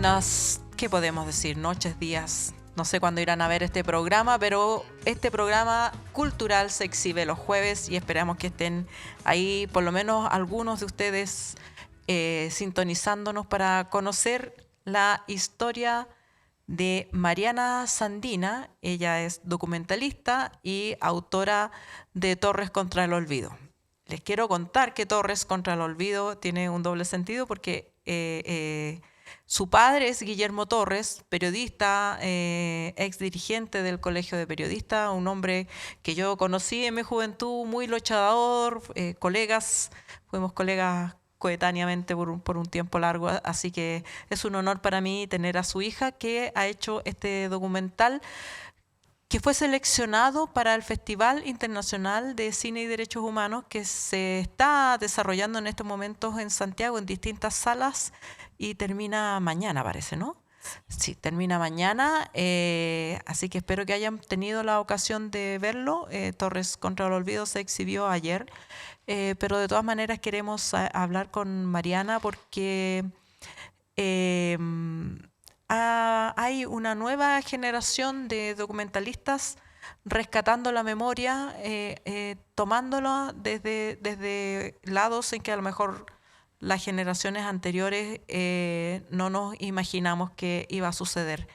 buenas, ¿qué podemos decir? Noches, días. No sé cuándo irán a ver este programa, pero este programa cultural se exhibe los jueves y esperamos que estén ahí por lo menos algunos de ustedes sintonizándonos para conocer la historia de Mariana Sandina. Ella es documentalista y autora de Torres contra el Olvido. Les quiero contar que Torres contra el Olvido tiene un doble sentido porque su padre es Guillermo Torres, periodista, ex dirigente del Colegio de Periodistas, un hombre que yo conocí en mi juventud, muy luchador, fuimos colegas coetáneamente por un tiempo largo, así que es un honor para mí tener a su hija que ha hecho este documental que fue seleccionado para el Festival Internacional de Cine y Derechos Humanos que se está desarrollando en estos momentos en Santiago en distintas salas y termina mañana, parece, ¿no? Sí, termina mañana, así que espero que hayan tenido la ocasión de verlo. Torres contra el Olvido se exhibió ayer, pero de todas maneras queremos hablar con Mariana porque eh, hay una nueva generación de documentalistas rescatando la memoria, tomándolo desde lados en que a lo mejor las generaciones anteriores no nos imaginamos que iba a suceder.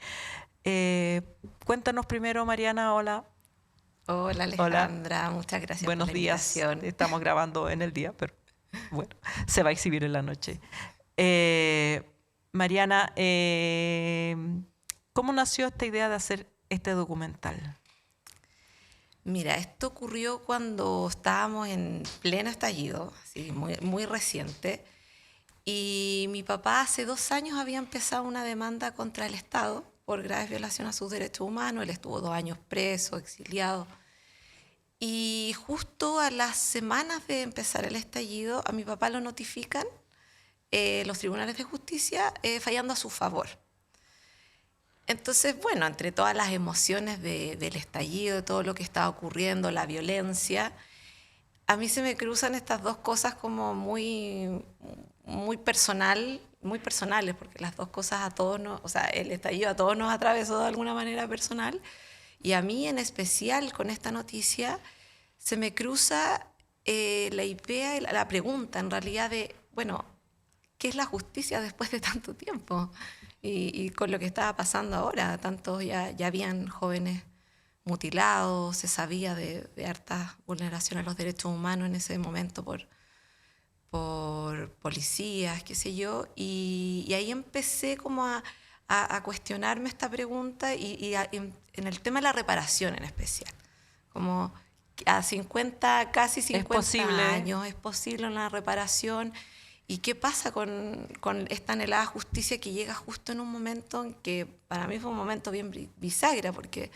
Cuéntanos primero, Mariana, hola. Hola Hola, Alejandra, muchas gracias por buenos la días. invitación. Estamos grabando en el día, pero bueno, se va a exhibir en la noche. Eh, Mariana, ¿cómo nació esta idea de hacer este documental? Mira, esto ocurrió cuando estábamos en pleno estallido, así, muy reciente, y mi papá hace 2 años había empezado una demanda contra el Estado por graves violaciones a sus derechos humanos. Él estuvo 2 años preso, exiliado, y justo a las semanas de empezar el estallido, a mi papá lo notifican los tribunales de justicia fallando a su favor. Entonces, bueno, entre todas las emociones del estallido, de todo lo que estaba ocurriendo, la violencia, a mí se me cruzan estas dos cosas como muy personales, porque las dos cosas a todos nos, o sea, el estallido a todos nos atravesó de alguna manera personal, y a mí en especial con esta noticia se me cruza la idea, la pregunta en realidad de, bueno, ¿qué es la justicia después de tanto tiempo? Y con lo que estaba pasando ahora, tantos ya habían jóvenes mutilados, se sabía de hartas vulneraciones a los derechos humanos en ese momento por policías, qué sé yo, y ahí empecé como a cuestionarme esta pregunta en el tema de la reparación en especial, como a 50, casi ¿Es 50 posible? años, ¿es posible una reparación? ¿Y qué pasa con esta anhelada justicia que llega justo en un momento en que para mí fue un momento bien bisagra, porque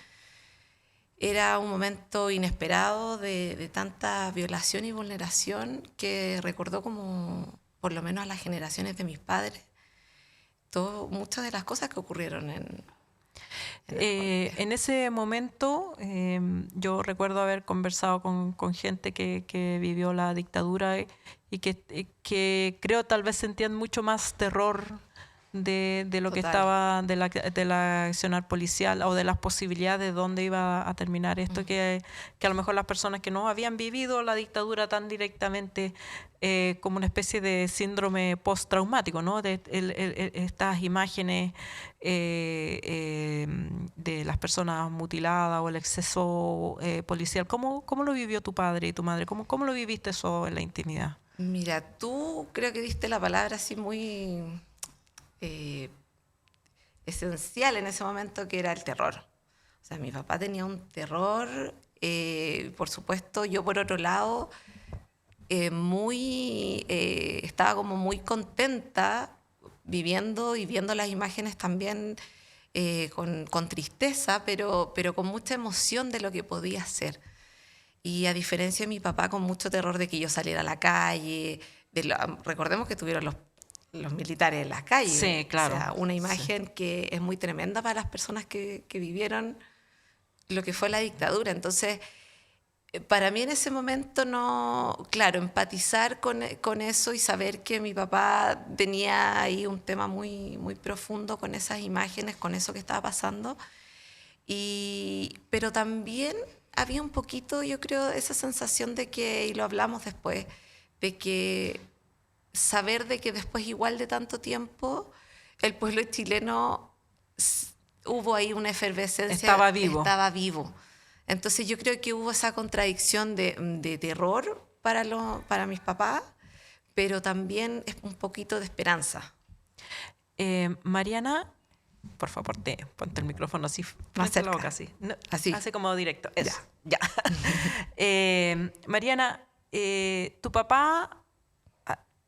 era un momento inesperado de tanta violación y vulneración que recordó como, por lo menos a las generaciones de mis padres, muchas de las cosas que ocurrieron en el Colombia. En ese momento, yo recuerdo haber conversado con gente que vivió la dictadura y que creo tal vez sentían mucho más terror de lo que Total. estaba, de la accionar policial o de las posibilidades de dónde iba a terminar esto, que a lo mejor las personas que no habían vivido la dictadura tan directamente, como una especie de síndrome postraumático, ¿no? Estas imágenes de las personas mutiladas o el exceso policial. ¿Cómo lo vivió tu padre y tu madre? ¿Cómo lo viviste eso en la intimidad? Mira, tú creo que diste la palabra así muy eh, esencial en ese momento, que era el terror. O sea, mi papá tenía un terror, por supuesto, yo por otro lado, estaba como muy contenta viviendo y viendo las imágenes también con tristeza, pero con mucha emoción de lo que podía ser. Y a diferencia de mi papá, con mucho terror de que yo saliera a la calle, recordemos que tuvieron los militares en las calles, Sí, o claro. sea, una Sí. imagen que es muy tremenda para las personas que vivieron lo que fue la dictadura. Entonces, Para mí en ese momento no, claro, empatizar con eso y saber que mi papá tenía ahí un tema muy, muy profundo con esas imágenes, con eso que estaba pasando. Pero también había un poquito, yo creo, esa sensación de que, y lo hablamos después, de que saber de que después igual de tanto tiempo el pueblo chileno hubo ahí una efervescencia. Estaba vivo. Entonces yo creo que hubo esa contradicción de terror para mis papás, pero también es un poquito de esperanza. Mariana, por favor, ponte el micrófono así, más cerca. La boca, así. No, así. Hace como directo. Eso, ya. Mariana, tu papá,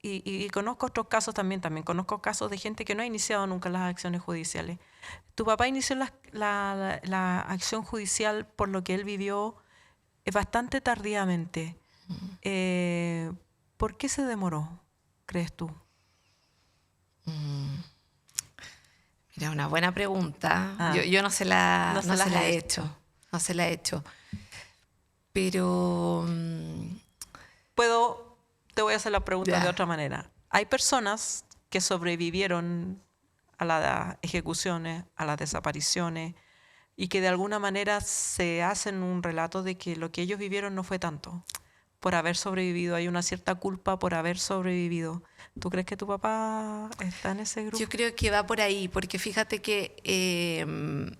y conozco otros casos también conozco casos de gente que no ha iniciado nunca las acciones judiciales. Tu papá inició la acción judicial por lo que él vivió bastante tardíamente. ¿Por qué se demoró, crees tú? Mira, una buena pregunta. Yo no se la he hecho. No se la he hecho. Pero... Te voy a hacer la pregunta de otra manera. Hay personas que sobrevivieron a las ejecuciones, a las desapariciones, y que de alguna manera se hacen un relato de que lo que ellos vivieron no fue tanto. Por haber sobrevivido, hay una cierta culpa por haber sobrevivido. ¿Tú crees que tu papá está en ese grupo? Yo creo que va por ahí, porque fíjate que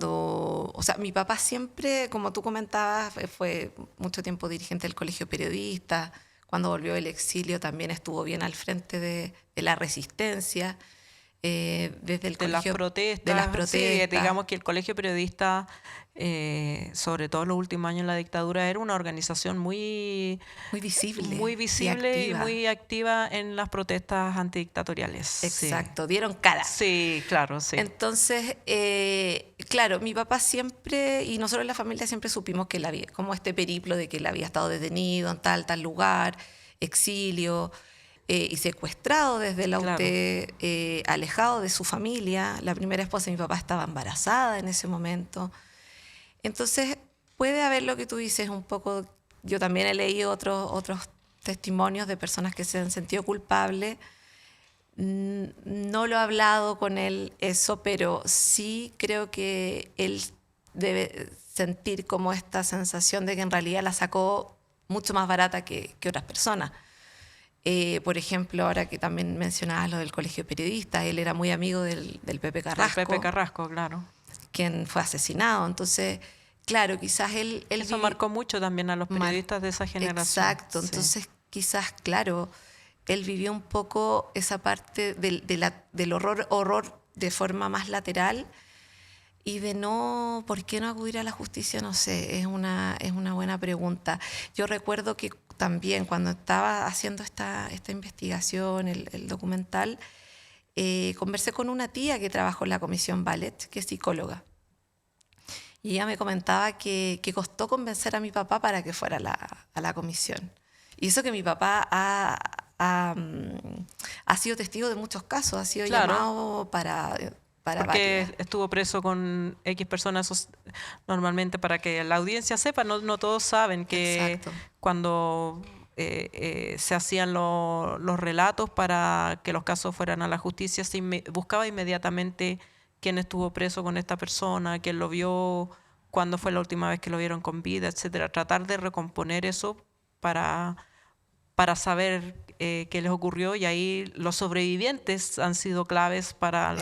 o sea, mi papá siempre, como tú comentabas, fue mucho tiempo dirigente del Colegio Periodista. Cuando volvió del exilio también estuvo bien al frente de la resistencia. Desde el colegio, de las protestas. Sí, digamos que el Colegio Periodista, sobre todo en los últimos años de la dictadura, era una organización muy visible y muy activa en las protestas antidictatoriales. Exacto, dieron cara. Sí, claro, sí. Entonces, claro, mi papá siempre, y nosotros en la familia siempre supimos que él había, como este periplo de que él había estado detenido en tal lugar, exilio, y secuestrado desde la UTE, alejado de su familia. La primera esposa de mi papá estaba embarazada en ese momento. Entonces, puede haber lo que tú dices un poco. Yo también he leído otros testimonios de personas que se han sentido culpables. No lo he hablado con él eso, pero sí creo que él debe sentir como esta sensación de que en realidad la sacó mucho más barata que otras personas. Por ejemplo, ahora que también mencionabas lo del Colegio Periodista, él era muy amigo del Pepe Carrasco. El Pepe Carrasco, claro. Quien fue asesinado. Entonces, claro, quizás él eso marcó mucho también a los periodistas de esa generación. Exacto. Sí. Entonces, quizás, claro, él vivió un poco esa parte del horror de forma más lateral y de no, ¿por qué no acudir a la justicia? No sé, es una buena pregunta. Yo recuerdo que también cuando estaba haciendo esta investigación, el documental, conversé con una tía que trabajó en la Comisión Ballet, que es psicóloga. Y ella me comentaba que costó convencer a mi papá para que fuera a la comisión. Y eso que mi papá ha sido testigo de muchos casos, ha sido llamado para porque estuvo preso con X personas normalmente, para que la audiencia sepa, no todos saben que cuando se hacían los relatos para que los casos fueran a la justicia, se buscaba inmediatamente quién estuvo preso con esta persona, quién lo vio, cuándo fue la última vez que lo vieron con vida, etcétera. Tratar de recomponer eso para saber qué les ocurrió, y ahí los sobrevivientes han sido claves para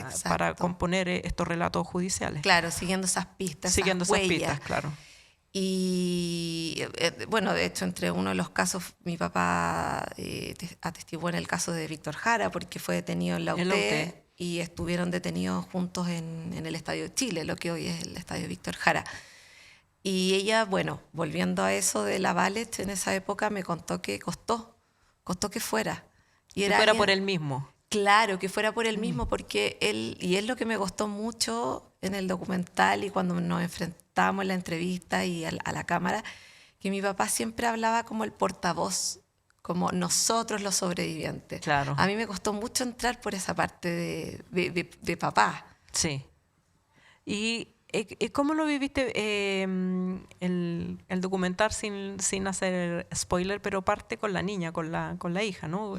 componer estos relatos judiciales. Claro, siguiendo esas pistas, siguiendo esas pistas, claro. Y bueno, de hecho, entre uno de los casos, mi papá atestiguó en el caso de Víctor Jara, porque fue detenido en la UTE y estuvieron detenidos juntos en el Estadio de Chile, lo que hoy es el Estadio Víctor Jara. Y ella, bueno, volviendo a eso de la ballet, en esa época me contó que costó que fuera. Y que fuera por él mismo. Claro, que fuera por él mismo, porque y es lo que me costó mucho en el documental y cuando nos enfrentamos en la entrevista y a la cámara, que mi papá siempre hablaba como el portavoz, como nosotros los sobrevivientes. Claro. A mí me costó mucho entrar por esa parte de papá. Sí. Y ¿Cómo lo viviste el documental sin hacer spoiler, pero parte con la niña, con la hija, ¿no?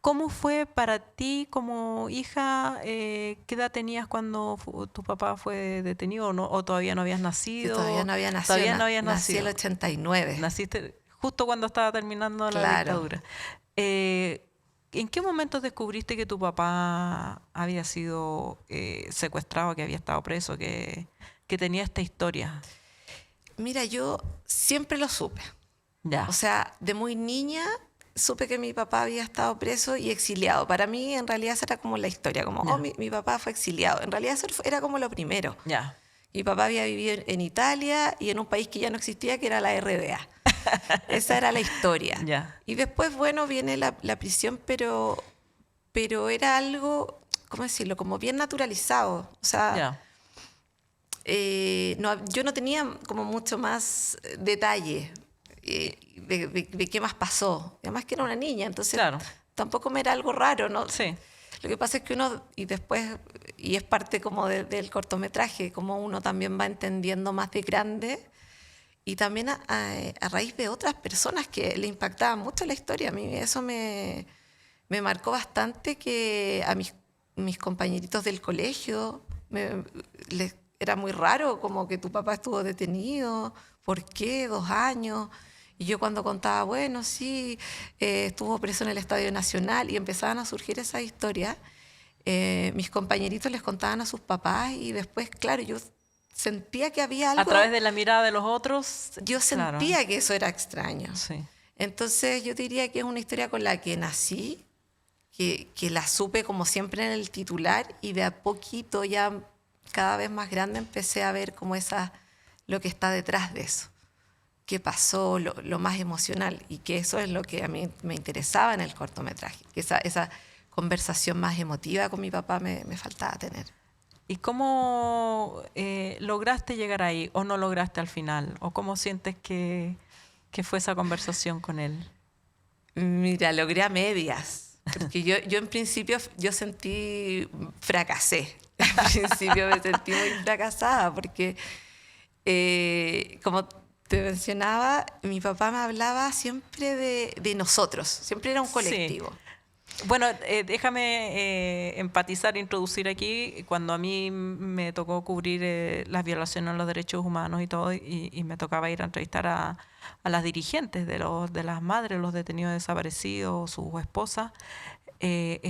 ¿Cómo fue para ti como hija? ¿Qué edad tenías cuando tu papá fue detenido o todavía no habías nacido? Yo todavía no había nacido. Todavía no habías nací nacido. en el 89. Naciste justo cuando estaba terminando la dictadura. ¿En qué momento descubriste que tu papá había sido secuestrado, que había estado preso, que tenía esta historia? Mira, yo siempre lo supe. Ya. O sea, de muy niña supe que mi papá había estado preso y exiliado. Para mí, en realidad, esa era como la historia, como, Ya. mi papá fue exiliado. En realidad, eso era como lo primero. Ya. Mi papá había vivido en Italia y en un país que ya no existía, que era la RDA. Esa era la historia. Ya. Y después, bueno, viene la prisión, pero era algo, ¿cómo decirlo? Como bien naturalizado. O sea, Ya. yo no tenía como mucho más detalle de qué más pasó. Además que era una niña, entonces Claro. tampoco me era algo raro, ¿no? Sí. Lo que pasa es que uno, y es parte como del cortometraje, como uno también va entendiendo más de grande y también a raíz de otras personas que le impactaba mucho la historia. A mí eso me marcó bastante, que a mis compañeritos del colegio era muy raro, como que tu papá estuvo detenido, ¿por qué? 2 años. Y yo cuando contaba, bueno, sí, estuvo preso en el Estadio Nacional, y empezaban a surgir esas historias, mis compañeritos les contaban a sus papás y después, claro, yo sentía que había algo. A través de la mirada de los otros. Yo sentía que eso era extraño. Sí. Entonces yo diría que es una historia con la que nací, que la supe como siempre en el titular, y de a poquito, ya cada vez más grande, empecé a ver como lo que está detrás de eso. Qué pasó, lo más emocional, y que eso es lo que a mí me interesaba en el cortometraje, que esa conversación más emotiva con mi papá me faltaba tener. ¿Y cómo lograste llegar ahí o no lograste al final? ¿O cómo sientes que fue esa conversación con él? Mira, logré a medias, porque yo en principio fracasé. En principio me sentí muy fracasada, porque como te mencionaba, mi papá me hablaba siempre de nosotros, siempre era un colectivo. Sí. Bueno, déjame empatizar, introducir aquí, cuando a mí me tocó cubrir las violaciones a los derechos humanos y todo, y me tocaba ir a entrevistar a las dirigentes de las madres, los detenidos desaparecidos, sus esposas.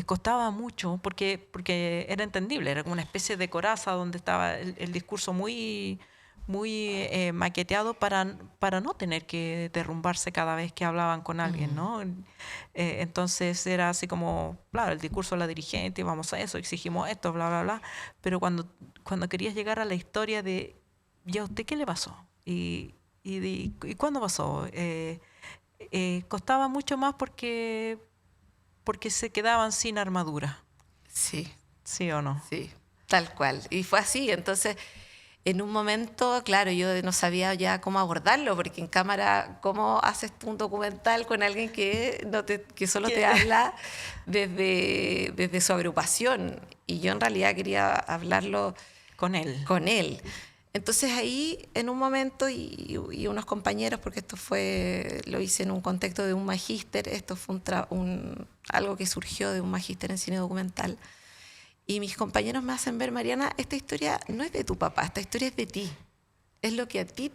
Costaba mucho porque era entendible, era como una especie de coraza donde estaba el discurso muy maqueteado para no tener que derrumbarse cada vez que hablaban con alguien, ¿no? Entonces era así como, claro, el discurso de la dirigente, vamos a eso, exigimos esto, bla, bla, bla, pero cuando querías llegar a la historia de, ¿y a usted qué le pasó? ¿Y cuándo pasó? Costaba mucho más porque se quedaban sin armadura. Sí. ¿Sí o no? Sí, tal cual. Y fue así. Entonces, en un momento, claro, yo no sabía ya cómo abordarlo, porque en cámara, ¿cómo haces tú un documental con alguien que solo te habla desde su agrupación? Y yo en realidad quería hablarlo con él. Entonces ahí, en un momento, y unos compañeros, porque lo hice en un contexto de un magíster, esto fue algo que surgió de un magíster en cine documental, y mis compañeros me hacen ver, Mariana, esta historia no es de tu papá, esta historia es de ti. Es lo que a ti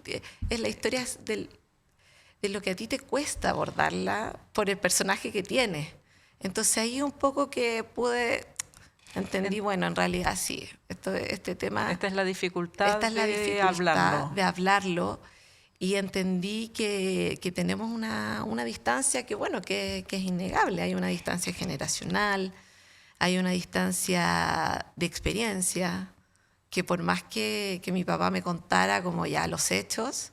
es la historia de lo que a ti te cuesta abordarla por el personaje que tienes. Entonces ahí un poco que entendí, bueno, en realidad sí, este tema. Esta es la dificultad de hablarlo. Y entendí que tenemos una distancia que es innegable. Hay una distancia generacional, hay una distancia de experiencia, que por más que mi papá me contara como ya los hechos,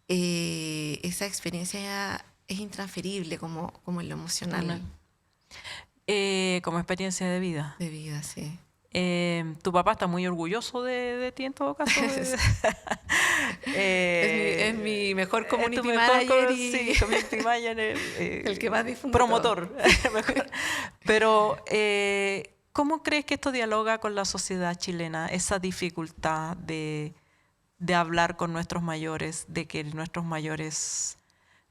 esa experiencia es intransferible como en lo emocional. Como experiencia de vida. De vida, sí. Tu papá está muy orgulloso de ti en todo caso. Es mi mejor community manager. Sí, community manager. El que más difunde. Promotor. Pero ¿Cómo crees que esto dialoga con la sociedad chilena? Esa dificultad de hablar con nuestros mayores, de que nuestros mayores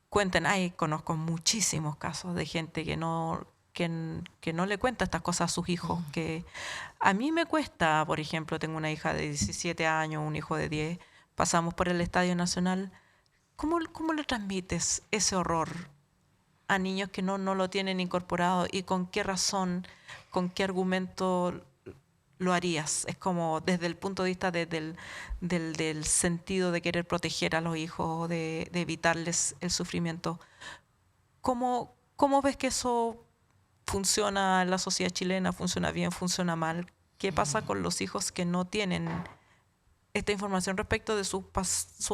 cuenten. Ay, conozco muchísimos casos de gente que no le cuenta estas cosas a sus hijos. Que a mí me cuesta, por ejemplo, tengo una hija de 17 años, un hijo de 10, pasamos por el Estadio Nacional. ¿Cómo le transmites ese horror a niños que no lo tienen incorporado? ¿Y con qué razón, con qué argumento lo harías? Es como desde el punto de vista del sentido de querer proteger a los hijos, de evitarles el sufrimiento. ¿Cómo ves que eso funciona en la sociedad chilena? ¿Funciona bien? ¿Funciona mal? ¿Qué pasa con los hijos que no tienen esta información respecto de sus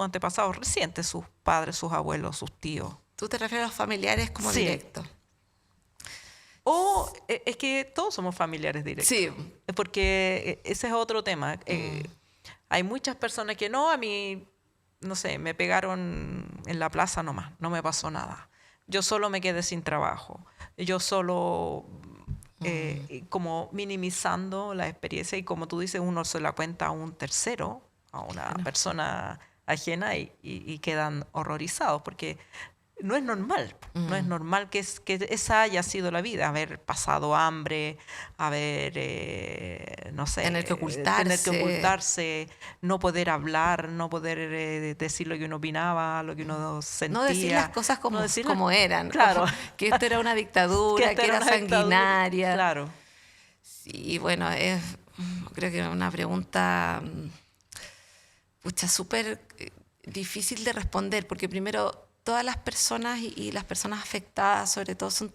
antepasados recientes, sus padres, sus abuelos, sus tíos? ¿Tú te refieres a los familiares como Sí. directos? O es que todos somos familiares directos. Sí. Porque ese es otro tema. Hay muchas personas que a mí, no sé, me pegaron en la plaza nomás, no me pasó nada. Yo solo me quedé sin trabajo. Yo solo, como minimizando la experiencia, y como tú dices, uno se la cuenta a un tercero, a una persona ajena, y quedan horrorizados, porque no es normal. No es normal que esa haya sido la vida, haber pasado hambre, haber, no sé, Tener que ocultarse, no poder hablar, no poder decir lo que uno opinaba, lo que uno sentía. No decir las cosas como eran. Claro. Que esto era una dictadura, que era sanguinaria. Claro. Sí, bueno, creo que es una pregunta súper difícil de responder, porque primero todas las personas y las personas afectadas sobre todo son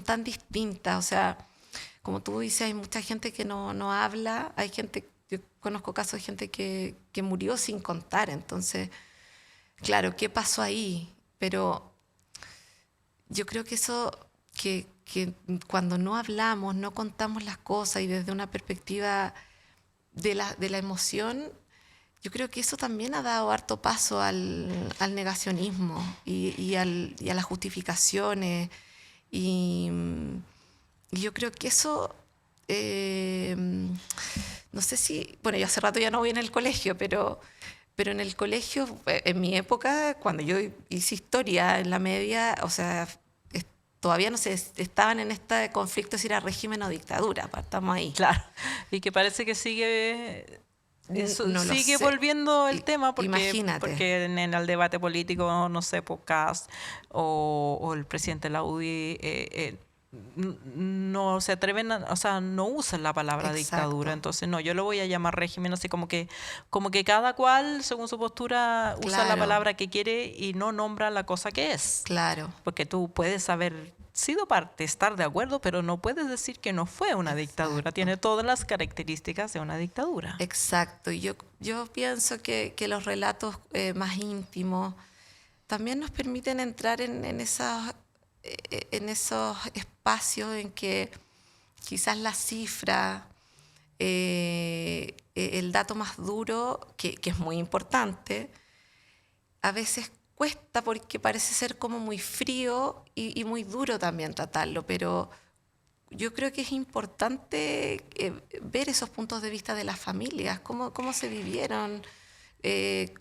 tan distintas. O sea, como tú dices, hay mucha gente que no habla, yo conozco casos de gente que murió sin contar. Entonces, claro, ¿qué pasó ahí? Pero yo creo que eso, que cuando no hablamos, no contamos las cosas y desde una perspectiva de la emoción, yo creo que eso también ha dado harto paso al negacionismo y a las justificaciones. Y yo creo que eso, no sé si, bueno, yo hace rato ya no voy en el colegio, pero en el colegio, en mi época, cuando yo hice historia en la media, o sea, todavía no se estaban en este conflicto si era régimen o dictadura, estamos ahí. Claro, y que parece que sigue sigue volviendo el tema porque en el debate político, no sé, Cast o el presidente de la UDI no se atreven no usan la palabra dictadura. Entonces yo lo voy a llamar régimen, así como que cada cual según su postura usa la palabra que quiere y no nombra la cosa que es. Claro. Porque tú puedes haber sido parte, estar de acuerdo, pero no puedes decir que no fue una dictadura. Tiene todas las características de una dictadura. Exacto. Y yo pienso que los relatos más íntimos también nos permiten entrar en esos espacios en que quizás la cifra, el dato más duro, que es muy importante, a veces cuesta porque parece ser como muy frío y muy duro también tratarlo, pero yo creo que es importante ver esos puntos de vista de las familias, cómo se vivieron,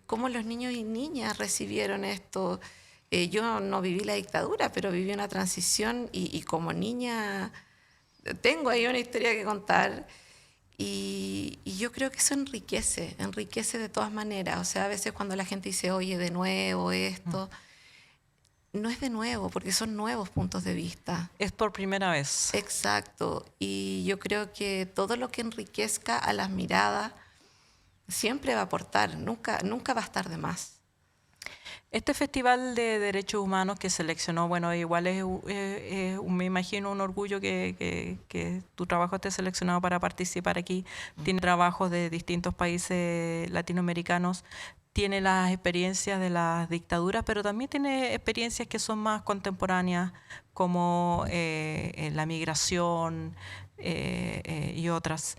cómo los niños y niñas recibieron esto. Yo no viví la dictadura, pero viví una transición y como niña tengo ahí una historia que contar. Y yo creo que eso enriquece de todas maneras. O sea, a veces cuando la gente dice, oye, de nuevo esto, no es de nuevo, porque son nuevos puntos de vista. Es por primera vez. Exacto. Y yo creo que todo lo que enriquezca a las miradas siempre va a aportar, nunca va a estar de más. Este Festival de Derechos Humanos que seleccionó, bueno, igual me imagino un orgullo que tu trabajo esté seleccionado para participar aquí. Tiene trabajos de distintos países latinoamericanos, tiene las experiencias de las dictaduras, pero también tiene experiencias que son más contemporáneas, como la migración y otras.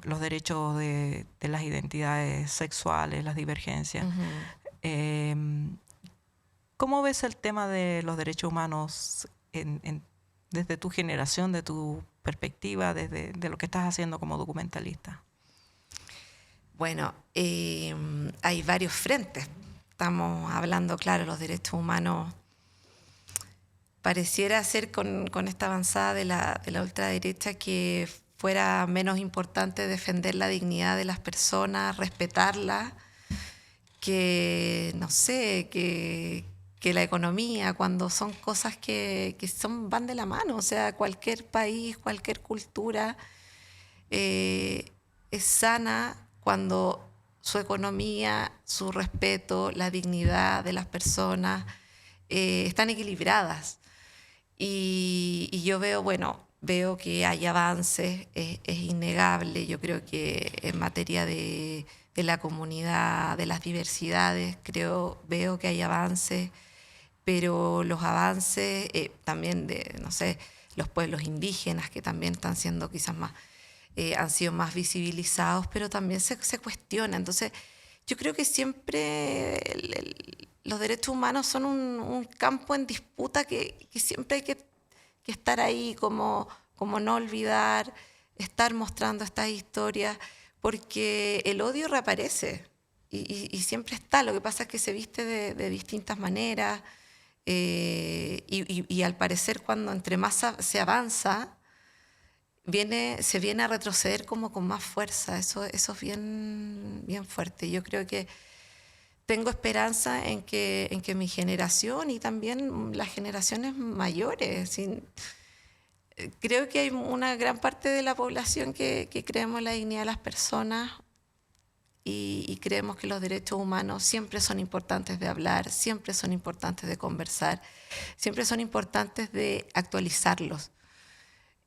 Los derechos de las identidades sexuales, las divergencias. ¿Cómo ves el tema de los derechos humanos desde tu generación, de tu perspectiva, desde de lo que estás haciendo como documentalista? Bueno, hay varios frentes. Estamos hablando, claro, los derechos humanos. Pareciera ser con esta avanzada de la ultraderecha que fuera menos importante defender la dignidad de las personas, respetarlas, que, no sé, que la economía, cuando son cosas que van de la mano. O sea, cualquier país, cualquier cultura es sana cuando su economía, su respeto, la dignidad de las personas están equilibradas. Y yo veo que hay avances, es innegable. Yo creo que en materia de la comunidad, de las diversidades, veo que hay avances, pero los avances también de, no sé, los pueblos indígenas, que también están siendo quizás más, han sido más visibilizados, pero también se cuestiona. Entonces, yo creo que siempre los derechos humanos son un campo en disputa que siempre hay que estar ahí, como no olvidar, estar mostrando estas historias, porque el odio reaparece y siempre está. Lo que pasa es que se viste de distintas maneras y al parecer cuando entre más se avanza, se viene a retroceder como con más fuerza. Eso es bien fuerte. Yo creo que tengo esperanza en que mi generación y también las generaciones mayores, creo que hay una gran parte de la población que creemos en la dignidad de las personas y creemos que los derechos humanos siempre son importantes de hablar, siempre son importantes de conversar, siempre son importantes de actualizarlos.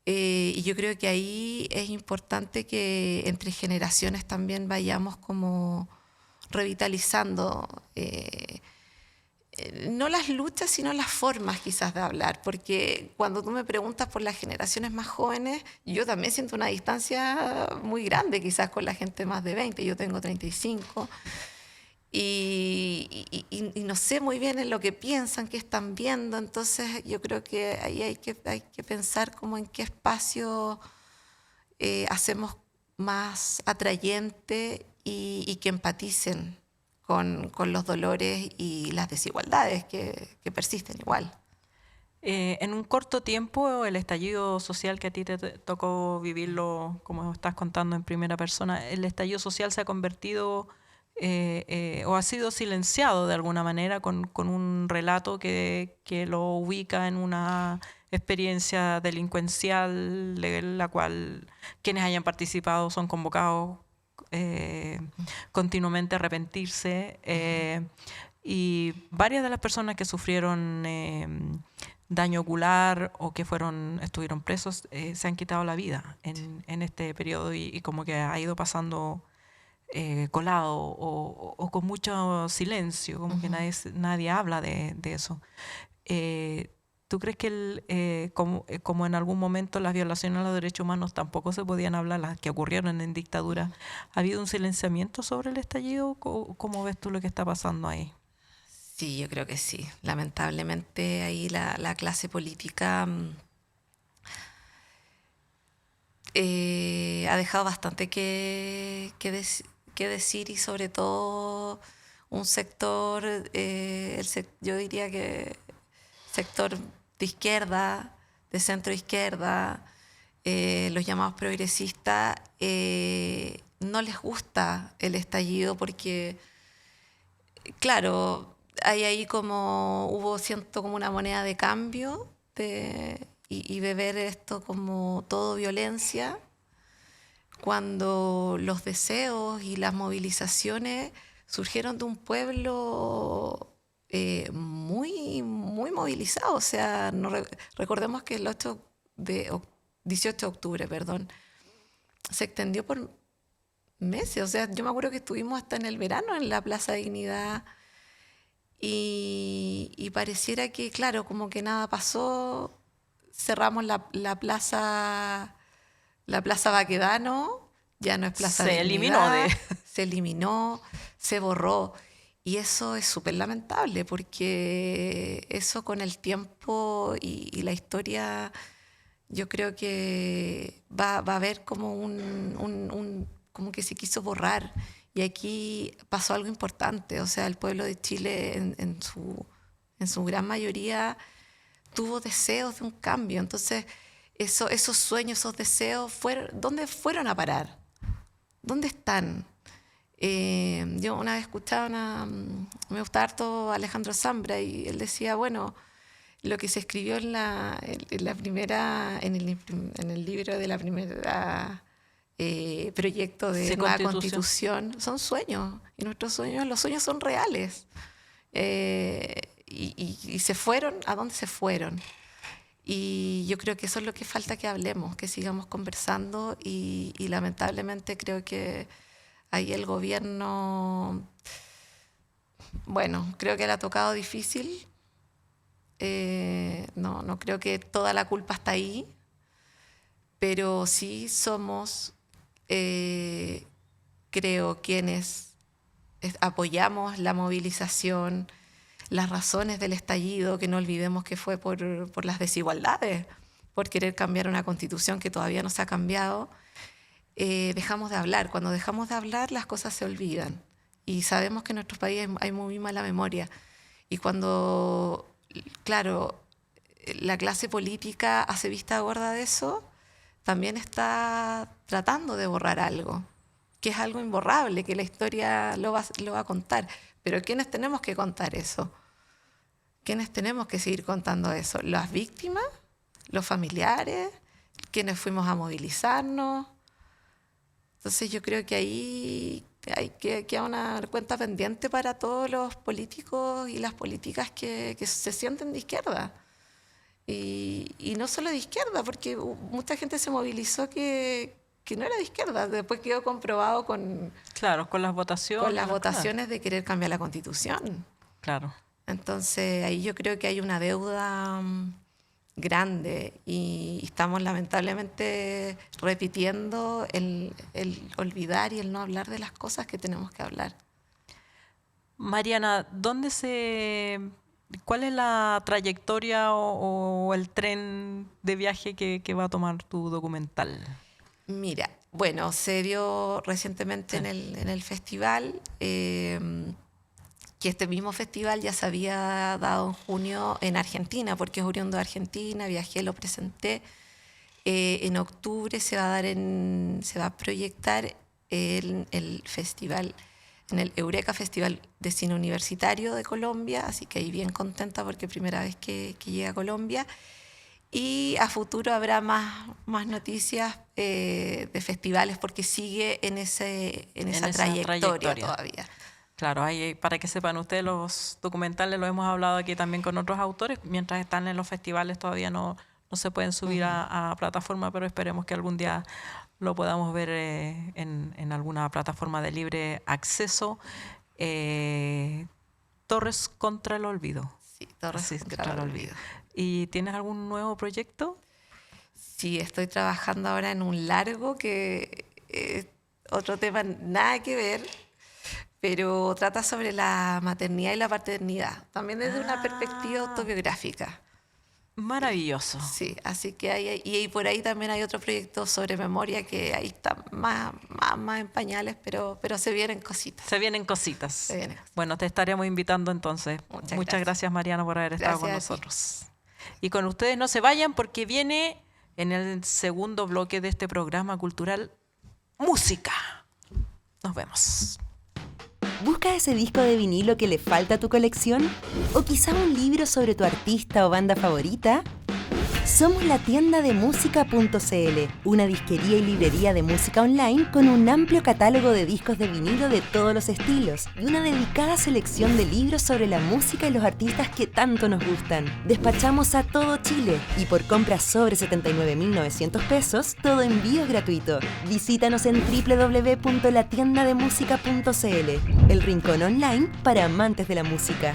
Y yo creo que ahí es importante que entre generaciones también vayamos como revitalizando no las luchas, sino las formas quizás de hablar, porque cuando tú me preguntas por las generaciones más jóvenes, yo también siento una distancia muy grande quizás con la gente más de 20, yo tengo 35, y no sé muy bien en lo que piensan, qué están viendo. Entonces yo creo que ahí hay que pensar como en qué espacio hacemos más atrayente y que empaticen con los dolores y las desigualdades que persisten igual. En un corto tiempo, el estallido social que a ti te tocó vivirlo, como estás contando en primera persona, el estallido social se ha convertido o ha sido silenciado de alguna manera con un relato que lo ubica en una experiencia delincuencial de la cual quienes hayan participado son convocados continuamente a arrepentirse. Y varias de las personas que sufrieron daño ocular o que estuvieron presos se han quitado la vida en este periodo y como que ha ido pasando colado o con mucho silencio, como que nadie habla de eso. ¿Tú crees que como en algún momento las violaciones a los derechos humanos tampoco se podían hablar, las que ocurrieron en dictadura, ha habido un silenciamiento sobre el estallido? ¿Cómo ves tú lo que está pasando ahí? Sí, yo creo que sí. Lamentablemente ahí la clase política ha dejado bastante que decir, y sobre todo un sector, yo diría que sector de izquierda, de centro izquierda, los llamados progresistas, no les gusta el estallido porque, claro, hay ahí siento como una moneda de cambio y de ver esto como todo violencia, cuando los deseos y las movilizaciones surgieron de un pueblo muy, muy movilizado. O sea, recordemos que el 18 de octubre, se extendió por meses. O sea, yo me acuerdo que estuvimos hasta en el verano en la Plaza Dignidad y pareciera que, claro, como que nada pasó. Cerramos la plaza Baquedano, ya no es Plaza Dignidad, se eliminó, se borró. Y eso es súper lamentable porque eso con el tiempo y la historia Yo creo que va a haber como como que se quiso borrar. Y aquí pasó algo importante. O sea, el pueblo de Chile en su gran mayoría tuvo deseos de un cambio. Entonces, esos sueños, esos deseos, ¿dónde fueron a parar? ¿Dónde están? Yo una vez escuchaba me gustaba harto Alejandro Zambra y él decía, bueno, lo que se escribió en el libro de la primera proyecto de Sí, nueva constitución son sueños y los sueños son reales. Y se fueron, ¿a dónde se fueron? Y yo creo que eso es lo que falta que hablemos, que sigamos conversando y lamentablemente creo que ahí el gobierno, bueno, creo que le ha tocado difícil. No creo que toda la culpa está ahí, pero sí somos, creo, quienes apoyamos la movilización, las razones del estallido, que no olvidemos que fue por las desigualdades, por querer cambiar una constitución que todavía no se ha cambiado. Dejamos de hablar. Cuando dejamos de hablar, las cosas se olvidan. Y sabemos que en nuestro país hay muy mala memoria. Y cuando, claro, la clase política hace vista gorda de eso, también está tratando de borrar algo, que es algo imborrable, que la historia lo va a contar. Pero ¿quiénes tenemos que contar eso? ¿Quiénes tenemos que seguir contando eso? ¿Las víctimas? ¿Los familiares? ¿Quiénes fuimos a movilizarnos? Entonces yo creo que ahí hay que queda una cuenta pendiente para todos los políticos y las políticas que se sienten de izquierda. Y no solo de izquierda, porque mucha gente se movilizó que no era de izquierda. Después quedó comprobado con las votaciones. Con las votaciones de querer cambiar la Constitución. Claro. Entonces ahí yo creo que hay una deuda grande y estamos lamentablemente repitiendo el olvidar y el no hablar de las cosas que tenemos que hablar. Mariana, ¿cuál es la trayectoria o el tren de viaje que va a tomar tu documental? Mira, bueno, se dio recientemente en el festival, que este mismo festival ya se había dado en junio en Argentina, porque es oriundo de Argentina, viajé, lo presenté. En octubre se va a proyectar el festival, en el Eureka Festival de Cine Universitario de Colombia, así que ahí bien contenta porque primera vez que llega a Colombia. Y a futuro habrá más noticias de festivales porque sigue en esa trayectoria todavía. Claro, para que sepan ustedes, los documentales los hemos hablado aquí también con otros autores. Mientras están en los festivales todavía no se pueden subir a plataforma, pero esperemos que algún día lo podamos ver en alguna plataforma de libre acceso. Torres contra el olvido. Sí, Torres contra el olvido. ¿Y tienes algún nuevo proyecto? Sí, estoy trabajando ahora en un largo que otro tema nada que ver, pero trata sobre la maternidad y la paternidad, también desde una perspectiva autobiográfica. Maravilloso. Sí, así que y por ahí también hay otro proyecto sobre memoria que ahí está más en pañales, pero se vienen cositas. Se vienen cositas. Bueno, te estaremos invitando entonces. Muchas gracias, Mariana, por haber estado con nosotros. Y con ustedes no se vayan porque viene en el segundo bloque de este programa cultural música. Nos vemos. ¿Buscas ese disco de vinilo que le falta a tu colección? ¿O quizá un libro sobre tu artista o banda favorita? Somos la tienda de música.cl, una disquería y librería de música online con un amplio catálogo de discos de vinilo de todos los estilos y una dedicada selección de libros sobre la música y los artistas que tanto nos gustan. Despachamos a todo Chile y por compras sobre 79.900 pesos, todo envío es gratuito. Visítanos en www.latiendademusica.cl, el rincón online para amantes de la música.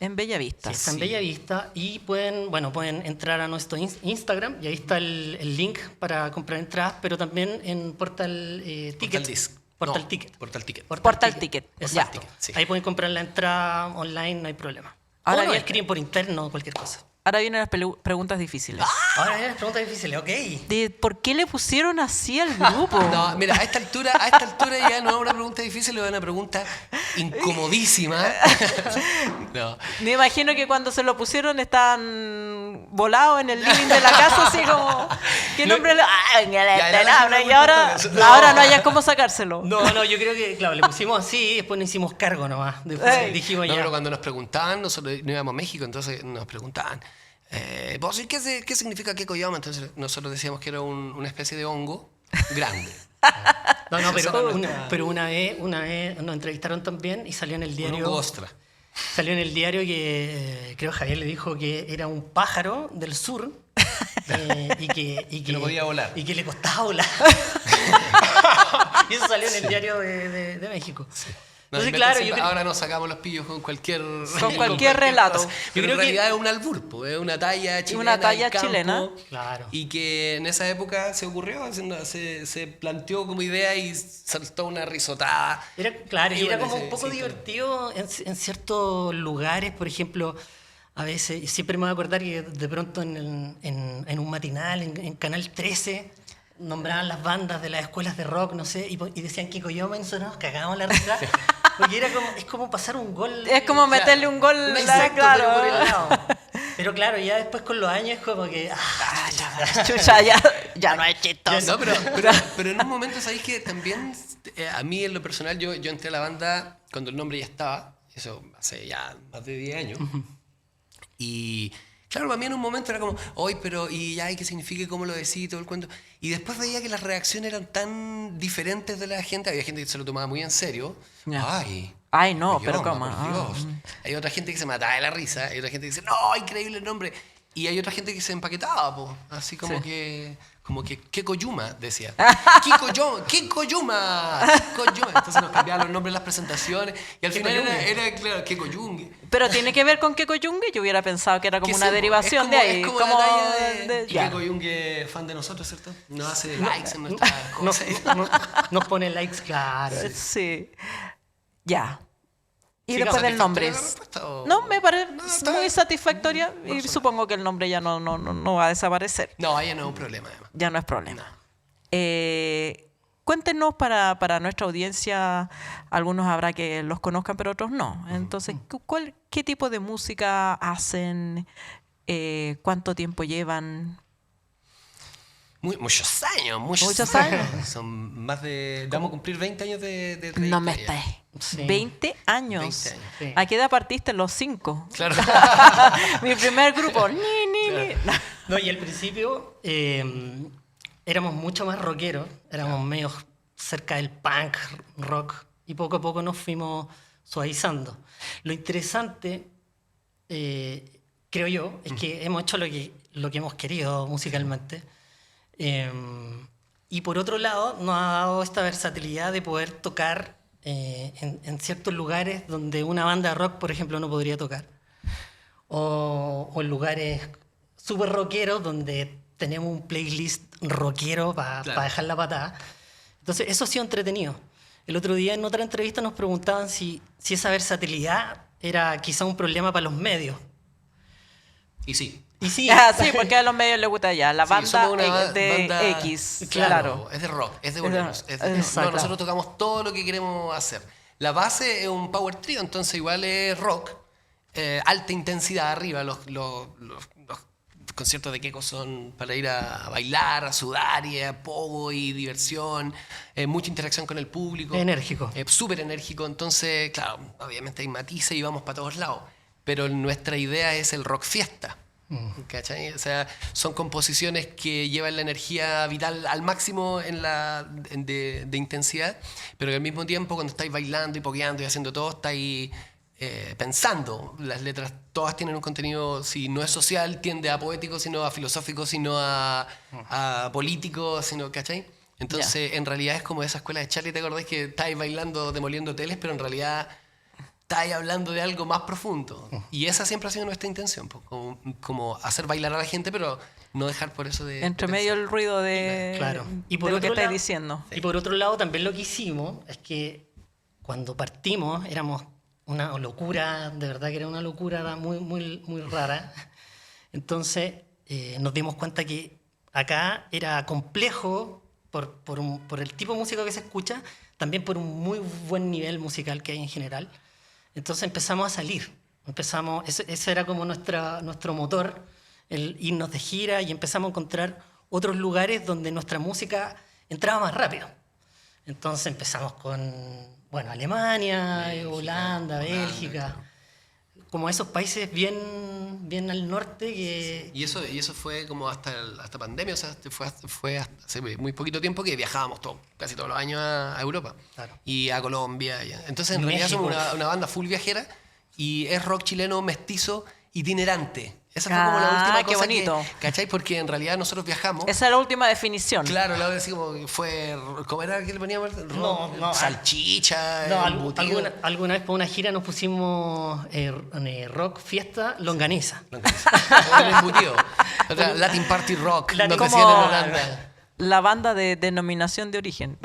En Bellavista. Sí, está en Bellavista y pueden entrar a nuestro Instagram y ahí está el link para comprar entradas, pero también en Portal Ticket. Portal Ticket. Portal Ticket. Exacto. Portal Ticket, sí. Ahí pueden comprar la entrada online, no hay problema. Ahora O nos bien- escriben por interno, cualquier cosa. Ahora vienen las preguntas difíciles. Ahora vienen las preguntas difíciles, ok. ¿Por qué le pusieron así al grupo? No, mira, a esta altura ya no es una pregunta difícil, es una pregunta incomodísima. No. Me imagino que cuando se lo pusieron estaban volados en el living de la casa, así como, ¿qué nombre le...? ¡Ah, y ahora no hay cómo sacárselo. No, yo creo que, claro, le pusimos así y después nos hicimos cargo nomás. Después Ey. dijimos No, ya. pero cuando nos preguntaban, nosotros no íbamos a México, entonces nos preguntaban, ¿vos qué significa Kekoyama? Entonces nosotros decíamos que era una especie de hongo grande. No, Eso era pero una vez nos entrevistaron también y salió en el Un diario. hongo ostra. Salió en el diario que creo Javier le dijo que era un pájaro del sur y que no podía volar. y que le costaba volar. Y eso salió en el diario de México. No, Entonces, claro, yo creo, ahora nos sacamos los pillos con cualquier relato. cosa. Pero creo en que- realidad es un albur, es una talla chilena. Una talla del campo, chilena. Claro. Y que en esa época se ocurrió, se planteó como idea y saltó una risotada. Claro, y Y era bueno, como un poco sí, divertido en ciertos lugares, por ejemplo, a veces, siempre me voy a acordar que de pronto en un matinal, en Canal 13, nombraban las bandas de las escuelas de rock, no sé, y decían Kekoyama y nosotros nos cagábamos la risa, porque es como pasar un gol. Es como meterle un gol, Exacto, claro. pero por el lado. Pero claro, ya después con los años es como que... Chucha, ya no es chistoso. No, pero en un momento, ¿sabéis que también a mí en lo personal, yo entré a la banda cuando el nombre ya estaba, eso hace ya más de 10 años. Y claro, para mí en un momento era como, hoy, pero ¿y ya qué significa? ¿Cómo lo decís? Todo el cuento. Y después veía que las reacciones eran tan diferentes de la gente. Había gente que se lo tomaba muy en serio. Ya. Ay, Ay, no, Kekoyama, pero ¿cómo? por Dios. Hay otra gente que se mataba de la risa. Hay otra gente que dice, no, increíble el nombre. Y hay otra gente que se empaquetaba, po. Así como Sí. que Kekoyuma decía. Kekoyuma. Entonces nos cambiaban los nombres de las presentaciones. Y al final era claro, Kekoyungue. Pero tiene que ver con Kekoyungue. Yo hubiera pensado que era como Que una sí, derivación es de ahí. Es como la talla ya. Kekoyungue, fan de nosotros, ¿cierto? Nos hace likes en nuestras Nos, cosas. nos pone likes, claro. Sí. Ya. Y Sigamos. después del nombre. ¿Satisfactoria la respuesta o- No, me parece No, está muy bien. satisfactoria y supongo que el nombre ya no va a desaparecer. No, ahí no es un problema, además. Ya no es problema. Cuéntenos para nuestra audiencia, algunos habrá que los conozcan, pero otros no. Entonces, ¿qué tipo de música hacen? ¿Cuánto tiempo llevan? Muchos años, Muchos años. Son más de... Vamos a cumplir 20 años de trayectoria. No me estés. Sí. 20 años. 20 años. Sí. ¿A qué edad partiste? Los 5. Claro. Mi primer grupo. Ni. No, y al principio éramos mucho más rockeros, éramos medio cerca del punk rock y poco a poco nos fuimos suavizando. Lo interesante, creo yo, es que hemos hecho lo que hemos querido musicalmente. Y por otro lado, nos ha dado esta versatilidad de poder tocar en ciertos lugares donde una banda de rock, por ejemplo, no podría tocar. O en lugares súper rockeros donde tenemos un playlist rockero para Claro. dejar la patada. Entonces, eso ha sido entretenido. El otro día en otra entrevista nos preguntaban si esa versatilidad era quizá un problema para los medios. Y sí. Y sí, Sí, porque a los medios les gusta ya. La Sí, banda somos una de banda- X. Claro, Claro. es de rock, es de Es de- boleros. exacto. No, nosotros tocamos todo lo que queremos hacer. La base es un power trio, entonces igual es rock, alta intensidad arriba. Los conciertos de Keiko son para ir a bailar, a sudar y a pogo y diversión, mucha interacción con el público. Enérgico. Súper enérgico, entonces, claro, obviamente hay matices y vamos para todos lados. Pero nuestra idea es el rock fiesta. ¿Cachai? O sea, son composiciones que llevan la energía vital al máximo de intensidad, pero que al mismo tiempo cuando estáis bailando y pogueando y haciendo todo, estáis pensando. Las letras todas tienen un contenido, si no es social, tiende a poético, sino a filosófico, sino a político, sino, ¿cachai? Entonces, en realidad es como esa escuela de Charlie, ¿te acordás que estáis bailando, demoliendo hoteles, pero en realidad estáis hablando de algo más profundo. Y esa siempre ha sido nuestra intención, pues, como hacer bailar a la gente, pero no dejar por eso de... Entre medio el ruido de, Claro. Y de por lo que otro estáis lado- diciendo. Y por otro lado, también lo que hicimos es que cuando partimos éramos una locura, de verdad que era una locura muy, muy, muy rara. Entonces nos dimos cuenta que acá era complejo por el tipo de música que se escucha, también por un muy buen nivel musical que hay en general. Entonces empezamos a salir. Ese era como nuestro motor, el irnos de gira, y empezamos a encontrar otros lugares donde nuestra música entraba más rápido. Entonces empezamos con, bueno, Alemania, Holanda, Bélgica, como esos países bien al norte que... Y eso fue como hasta pandemia, o sea, fue hasta hace muy poquito tiempo que viajábamos casi todos los años a Europa. Claro. Y a Colombia. Entonces, en realidad México. somos una banda full viajera y es rock chileno mestizo itinerante. Esa fue como la última qué cosa bonito. ¿cachai? Porque en realidad nosotros viajamos. Esa es la última definición. Claro, la verdad, así como que fue... ¿Cómo era que le poníamos? No, salchicha, No, embutido. alguna vez para una gira nos pusimos rock, fiesta, longaniza. El embutido. Otra, Latin Party Rock. Latin- nos como- decían en Holanda. La banda de denominación de origen.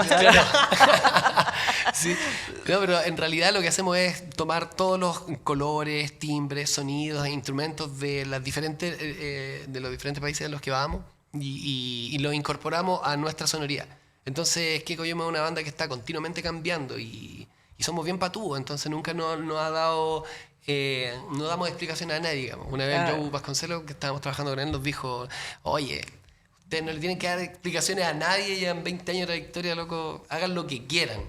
Sí. No, pero en realidad lo que hacemos es tomar todos los colores, timbres, sonidos e instrumentos de los diferentes países en los que vamos y los incorporamos a nuestra sonoridad. Entonces, Keko Yoma es una banda que está continuamente cambiando y somos bien patúos, entonces nunca nos ha dado... no damos explicaciones a nadie, digamos. Una vez Joe Vasconcelos, que estábamos trabajando con él, nos dijo, oye, ustedes no le tienen que dar explicaciones a nadie, llevan 20 años de trayectoria, loco, hagan lo que quieran.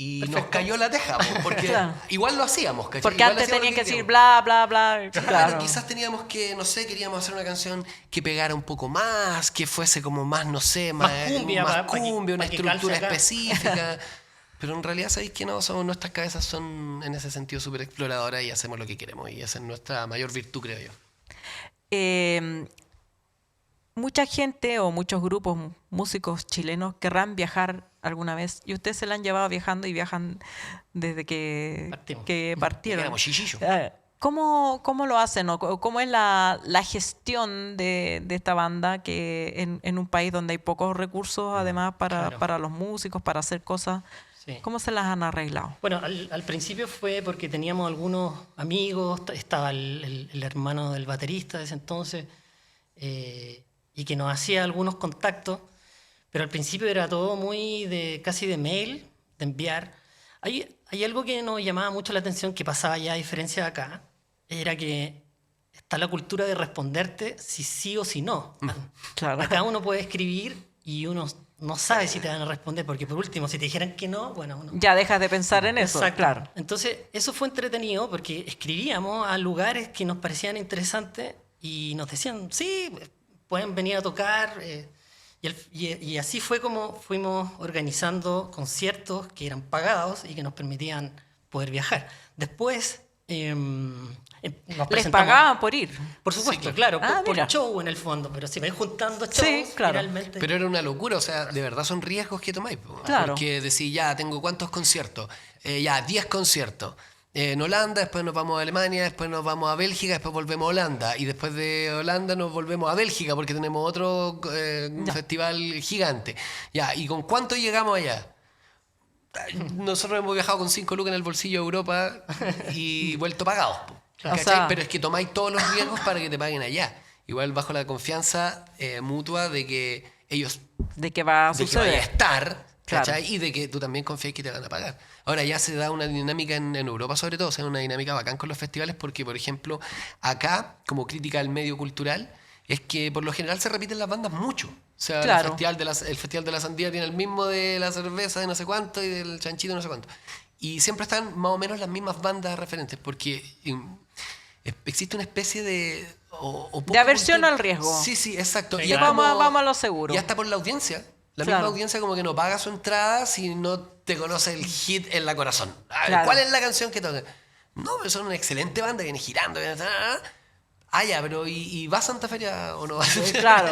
Y nos cayó la teja, porque Claro. igual lo hacíamos, ¿cachai? Porque Igual antes hacíamos tenían lo que decir queríamos. bla, bla, bla. Claro, Claro. quizás teníamos que, no sé, queríamos hacer una canción que pegara un poco más, que fuese como más, no sé, Más más cumbia, más pa' que- cumbia, una pa' que calce estructura acá. específica. Pero en realidad sabéis que no, nuestras cabezas son en ese sentido súper exploradoras y hacemos lo que queremos. Y esa es nuestra mayor virtud, creo yo. Mucha gente o muchos grupos músicos chilenos querrán viajar alguna vez y ustedes se la han llevado viajando y viajan desde que Partimos. partieron. Éramos chichillos. ¿Cómo lo hacen o cómo es la gestión de esta banda que en un país donde hay pocos recursos además Claro. para los músicos, para hacer cosas? Sí. ¿Cómo se las han arreglado? Bueno, al principio fue porque teníamos algunos amigos, estaba el hermano del baterista de ese entonces, y que nos hacía algunos contactos, pero al principio era todo muy casi de mail, de enviar. Hay algo que nos llamaba mucho la atención, que pasaba ya a diferencia de acá, era que está la cultura de responderte si sí o si no. Claro. Acá uno puede escribir y uno no sabe si te van a responder, porque por último, si te dijeran que no, bueno, uno... Ya dejas de pensar en eso, Exacto. claro. Entonces, eso fue entretenido porque escribíamos a lugares que nos parecían interesantes y nos decían, sí, pueden venir a tocar. Y así fue como fuimos organizando conciertos que eran pagados y que nos permitían poder viajar. Después nos Les presentamos- pagaban por ir. Por supuesto, Sí, claro, Ah, por mira. show en el fondo, pero si vais juntando shows, Sí, claro. finalmente... Pero era una locura, o sea, de verdad son riesgos que tomáis. Po. Claro. Porque decís, ya, tengo cuántos conciertos, ya, 10 conciertos. En Holanda, después nos vamos a Alemania, después nos vamos a Bélgica, después volvemos a Holanda. Y después de Holanda nos volvemos a Bélgica porque tenemos otro festival gigante. Ya, ¿y con cuánto llegamos allá? Nosotros hemos viajado con 5 lucas en el bolsillo a Europa y vuelto pagados. Po. Claro. ¿Cachai? O sea- Pero es que tomáis todos los riesgos para que te paguen allá. Igual bajo la confianza mutua de que ellos De que va a de que vaya a suceder. estar, Claro. ¿cachai? Y de que tú también confías que te van a pagar. Ahora ya se da una dinámica en Europa sobre todo, o sea, una dinámica bacán con los festivales porque, por ejemplo, acá, como crítica al medio cultural, es que por lo general se repiten las bandas mucho. O sea, Claro. el festival de la Sandía tiene el mismo de la cerveza de no sé cuánto y del chanchito de no sé cuánto. Y siempre están más o menos las mismas bandas referentes porque existe una especie de... De aversión al riesgo. Sí, sí, exacto. Sí, Y claro. es como- Vamos a lo seguro. Y hasta por la audiencia. La Claro. misma audiencia como que no paga su entrada si no te conoce el hit en la corazón. A ver, Claro. ¿cuál es la canción que toca? No, pero son una excelente banda, viene girando. Ah, ya, pero ¿y va a Santa Feria o no va a Santa Feria? Claro.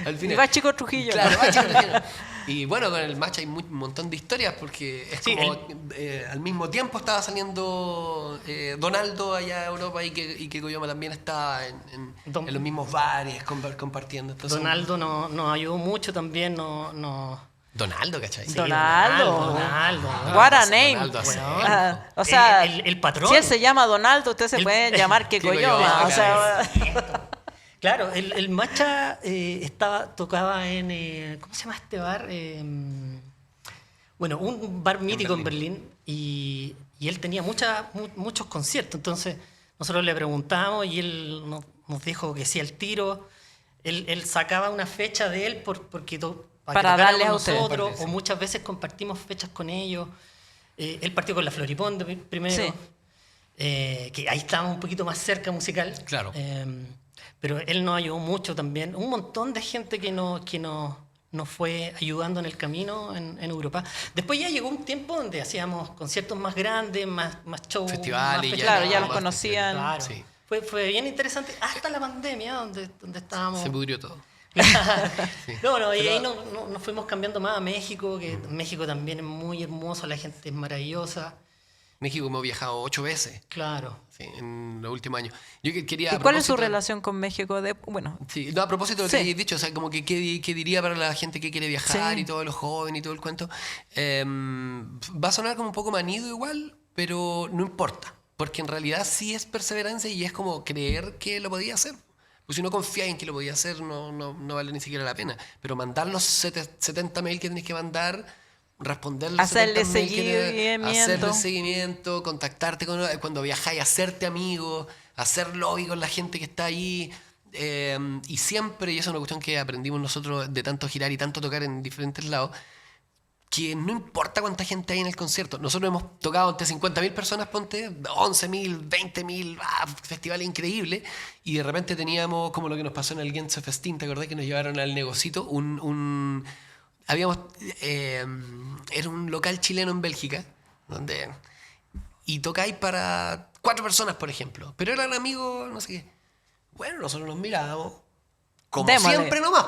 Al Y final. va Chico Trujillo. Claro, va Chico Trujillo. Y bueno, con el match hay un montón de historias porque es Sí, como al mismo tiempo estaba saliendo Donaldo allá a Europa y que Koyoma también estaba en los mismos bares compartiendo. Entonces, Donaldo nos ayudó mucho también, Donaldo, ¿cachai? Sí, Donaldo. What a name. Donaldo, sí. O sea, el patrón. si él se llama Donaldo, usted se puede llamar que Koyoma. O sea, Claro, el Macha tocaba en, ¿cómo se llama este bar? Bueno, un bar mítico en Berlín y él tenía muchos conciertos. Entonces nosotros le preguntamos y él nos dijo que sí al tiro. Él sacaba una fecha de él para darle a ustedes. nosotros, o muchas veces compartimos fechas con ellos. Él partió con la Floriponde primero, Sí. Que ahí estábamos un poquito más cerca musical. Claro. Pero él nos ayudó mucho también. Un montón de gente que nos fue ayudando en el camino en Europa. Después ya llegó un tiempo donde hacíamos conciertos más grandes, más shows. Festivales, más claro, ya los más conocían. Claro. Sí. Fue bien interesante hasta la pandemia donde estábamos. Se pudrió todo. No, y ahí nos fuimos cambiando más a México, que México también es muy hermoso, la gente es maravillosa. México hemos viajado 8 veces. Claro. Sí, en los últimos años. Yo quería, ¿Y cuál es su relación con México? Bueno, Sí, no, a propósito de lo Sí. que habéis dicho, o sea, como que qué diría para la gente que quiere viajar Sí. y todos los jóvenes y todo el cuento. Va a sonar como un poco manido igual, pero no importa, porque en realidad sí es perseverancia y es como creer que lo podía hacer. Pues si no confías en que lo podía hacer, no vale ni siquiera la pena. Pero mandar los 70 mail que tenés que mandar, responder los Hacerle 70 mail que seguimiento. hacerle seguimiento, contactarte cuando viajáis, hacerte amigo, hacer lobby con la gente que está ahí. Y siempre, y eso es una cuestión que aprendimos nosotros de tanto girar y tanto tocar en diferentes lados, que no importa cuánta gente hay en el concierto. Nosotros hemos tocado ante 50.000 personas, ponte, 11.000, 20.000, festivales increíbles, y de repente teníamos, como lo que nos pasó en el Gänse Festín, ¿te acordás que nos llevaron al Negocito? Era un local chileno en Bélgica, y tocáis para 4 personas, por ejemplo, pero eran amigos, no sé qué. Bueno, nosotros nos mirábamos, como Démosle. siempre nomás,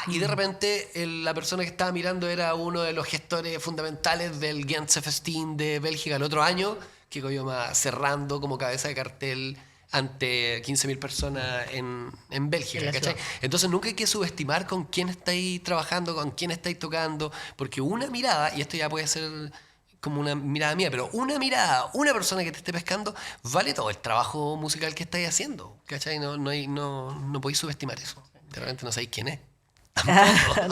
y de repente la persona que estaba mirando era uno de los gestores fundamentales del Gänse Festín de Bélgica el otro año, que Koyoma cerrando como cabeza de cartel ante 15.000 personas en Bélgica, En la ¿cachai? ciudad. Entonces nunca hay que subestimar con quién estáis trabajando, con quién estáis tocando, porque una mirada, y esto ya puede ser como una mirada mía, pero una mirada, una persona que te esté pescando, vale todo el trabajo musical que estáis haciendo, ¿cachai? No podéis subestimar eso. De repente no sabéis quién es.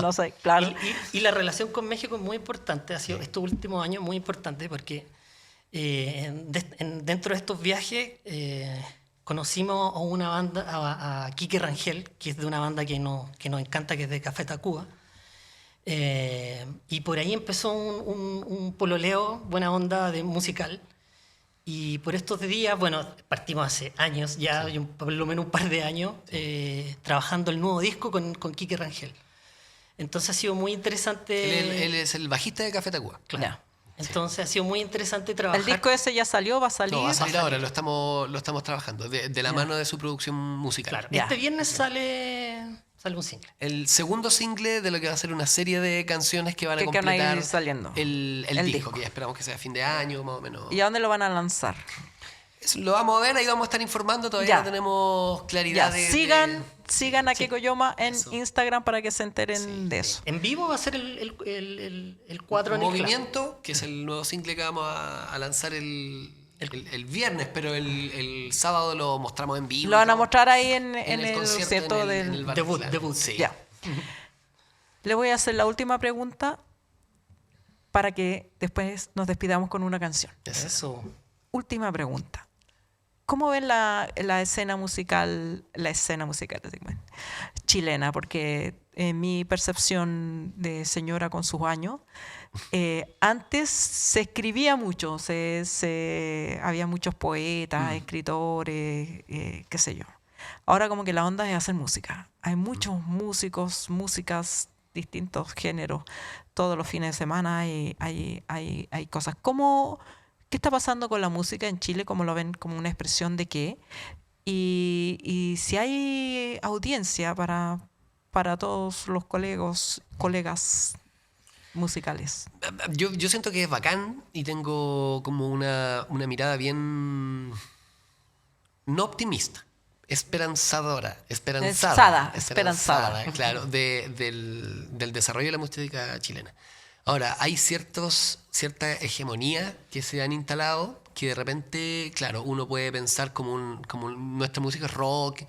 no sé, claro. Y la relación con México es muy importante, ha sido estos últimos años muy importante porque dentro de estos viajes conocimos a una banda, a Quique Rangel, que es de una banda que nos encanta, que es de Café Tacuba. Y por ahí empezó un pololeo, buena onda de musical. Y por estos días, bueno, partimos hace años, ya por lo menos un par de años, trabajando el nuevo disco con Quique Rangel. Entonces ha sido muy interesante. Él es el bajista de Café Tacuba. Claro. Ya. Entonces ha sido muy interesante trabajar. ¿El disco ese ya salió? ¿Va a salir? No, va a salir ahora, lo estamos trabajando, de la mano de su producción musical. Claro. Ya. Este viernes sale un single. El segundo single de lo que va a ser una serie de canciones que van a Que van a ir completar saliendo. el El disco, disco. que ya esperamos que sea fin de año, más o menos. ¿Y a dónde lo van a lanzar? Eso lo vamos a ver, ahí vamos a estar informando, todavía Ya. no tenemos claridad Ya, sigan a Sí. Koyoma en Eso. Instagram para que se enteren de eso. En vivo va a ser el 4 en el Club. Movimiento, que es el nuevo single que vamos a lanzar el viernes, pero el sábado lo mostramos en vivo. Lo van a ¿no? mostrar ahí en En el concierto, concierto en del... el bar, Debut, claro. debut. Sí. Ya. Le voy a hacer la última pregunta para que después nos despidamos con una canción. Eso. Última pregunta. ¿Cómo ven la escena musical así, bueno, chilena? Porque en mi percepción de señora con sus años, antes se escribía mucho, había muchos poetas, escritores, qué sé yo. Ahora como que la onda es hacer música. Hay muchos músicos, músicas, distintos géneros. Todos los fines de semana hay cosas. ¿Qué está pasando con la música en Chile? ¿Cómo lo ven? ¿Como una expresión de qué? Y si hay audiencia para todos los colegas musicales? Yo siento que es bacán y tengo como una mirada bien no optimista, esperanzada, claro, del desarrollo de la música chilena. Ahora, hay cierta hegemonía que se han instalado que de repente, claro, uno puede pensar nuestra música es rock,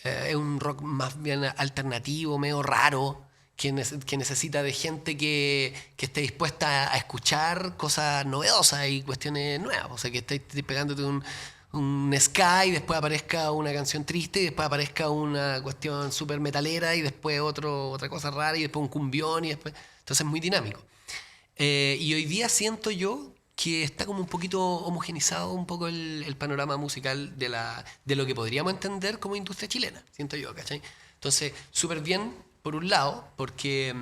es un rock más bien alternativo, medio raro, que necesita de gente que esté dispuesta a escuchar cosas novedosas y cuestiones nuevas. O sea, que estés pegándote un ska y después aparezca una canción triste y después aparezca una cuestión súper metalera y después otra cosa rara y después un cumbión y después... Entonces es muy dinámico. Y hoy día siento yo que está como un poquito homogenizado un poco el panorama musical de lo que podríamos entender como industria chilena, siento yo, ¿cachai? Entonces, súper bien, por un lado, porque,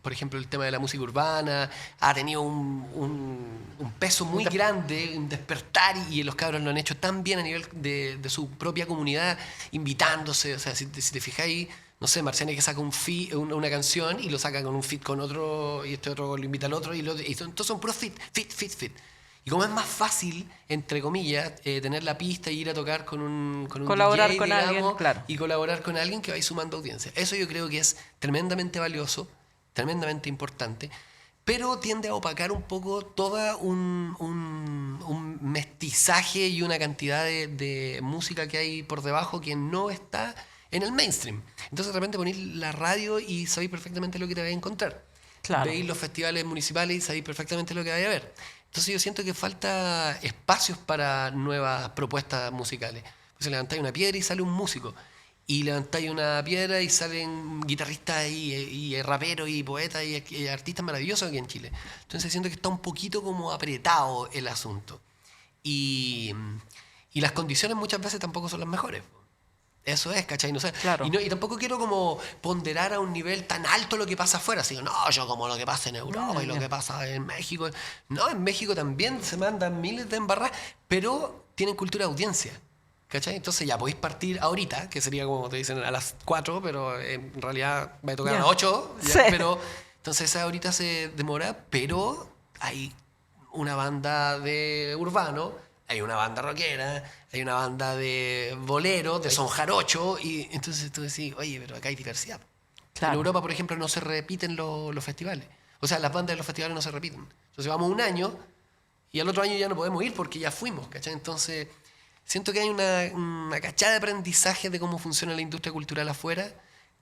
por ejemplo, el tema de la música urbana ha tenido un peso muy grande, un despertar, y los cabros lo han hecho tan bien a nivel de su propia comunidad, invitándose. O sea, si te fijáis, no sé, Marciane que saca una canción y lo saca con un feat con otro, y este otro lo invita al otro, entonces son puros fit. Y como es más fácil, entre comillas, tener la pista y ir a tocar con un Colaborar DJ, con digamos, alguien, claro. y colaborar con alguien que va sumando audiencia. Eso yo creo que es tremendamente valioso, tremendamente importante, pero tiende a opacar un poco todo un mestizaje y una cantidad de música que hay por debajo que no está en el mainstream. Entonces de repente ponís la radio y sabéis perfectamente lo que te vais a encontrar. Claro. Veis los festivales municipales y sabéis perfectamente lo que vais a ver. Entonces yo siento que falta espacios para nuevas propuestas musicales. Pues levantáis una piedra y sale un músico. Y levantáis una piedra y salen guitarristas y raperos y poetas y artistas maravillosos aquí en Chile. Entonces siento que está un poquito como apretado el asunto. Y las condiciones muchas veces tampoco son las mejores. Eso es, ¿cachai? No sé. Claro. Y tampoco quiero como ponderar a un nivel tan alto lo que pasa afuera. Así, no, yo como lo que pasa en Europa y lo que pasa en México. No, en México también se mandan miles de embarradas, pero tienen cultura de audiencia. ¿Cachai? Entonces ya podéis partir ahorita, que sería como te dicen a las 4, pero en realidad va a tocar a las 8. Sí. Pero entonces esa ahorita se demora, pero hay una banda de urbano, hay una banda rockera, hay una banda de bolero, de son jarocho, y entonces tú decís, oye, pero acá hay diversidad. Claro. En Europa, por ejemplo, no se repiten los festivales. O sea, las bandas de los festivales no se repiten. Entonces vamos un año y al otro año ya no podemos ir porque ya fuimos, ¿cachai? Entonces siento que hay una cachada de aprendizaje de cómo funciona la industria cultural afuera